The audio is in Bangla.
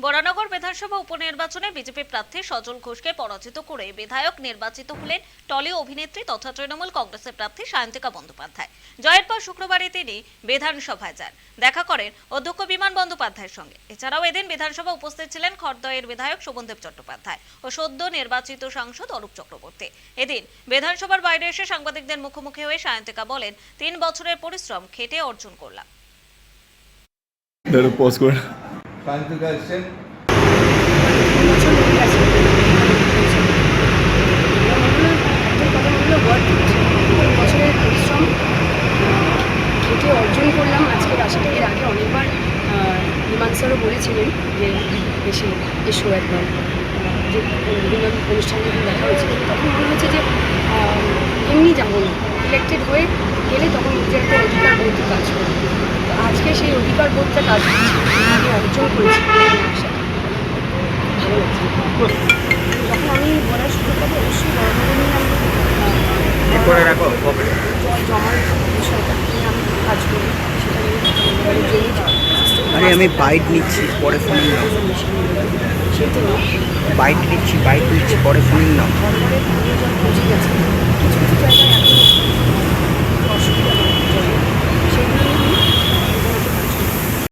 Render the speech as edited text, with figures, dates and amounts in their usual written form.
বরানগর বিধানসভা উপনির্বাচনে বিজেপি প্রার্থী সজল ঘোষকে পরাজিত করে বিধায়ক নির্বাচিত হলেন টলি অভিনেত্রী তথা তৃণমূল কংগ্রেসের প্রার্থী সায়ন্তিকা বন্দ্যোপাধ্যায়। জয়ের পর শুক্রবারই তিনি বিধানসভায় যান, দেখা করেন অধ্যক্ষ বিমান বন্দ্যোপাধ্যায়ের সঙ্গে। এছাড়াও এদিন বিধানসভা উপস্থিত ছিলেন খড়দহের বিধায়ক শোভনদেব চট্টোপাধ্যায় ও সদ্য নির্বাচিত সাংসদ অরূপ চক্রবর্তী। এদিন বিধানসভার বাইরে এসে সাংবাদিকদের মুখোমুখি হয়ে সায়ন্তিকা বলেন, 3 বছরের পরিশ্রম খেটে অর্জন করলাম। সায়ন্তিকা এসছেন। বছরের পরিশ্রম খেটে অর্জন করলাম আজকের আশাটা। এর আগে অনেকবার বিমান স্যারও বলেছিলেন যে এসে এসো একবার, যে বিভিন্ন অনুষ্ঠানগুলো দেখা হয়েছিল, তখন মনে হচ্ছে যে এমনি যাবো না, ইলেক্টেড হয়ে গেলে তখন নিজের একটা অধিকার বোধ কাজ করবে। তো আজকে সেই অধিকার বোধটা কাজ করছে, আমি অর্জন করেছি। ভালো লাগছে। যখন আমি বলার শুরু করবো অবশ্যই বড় জমার বিষয়টা নিয়ে আমি কাজ করি, সেটা নিয়ে আমি বাইট নিচ্ছি, পরে ফোন নাও। সেটা বাইট নিচ্ছি পরে ফোন নাও। সরকারের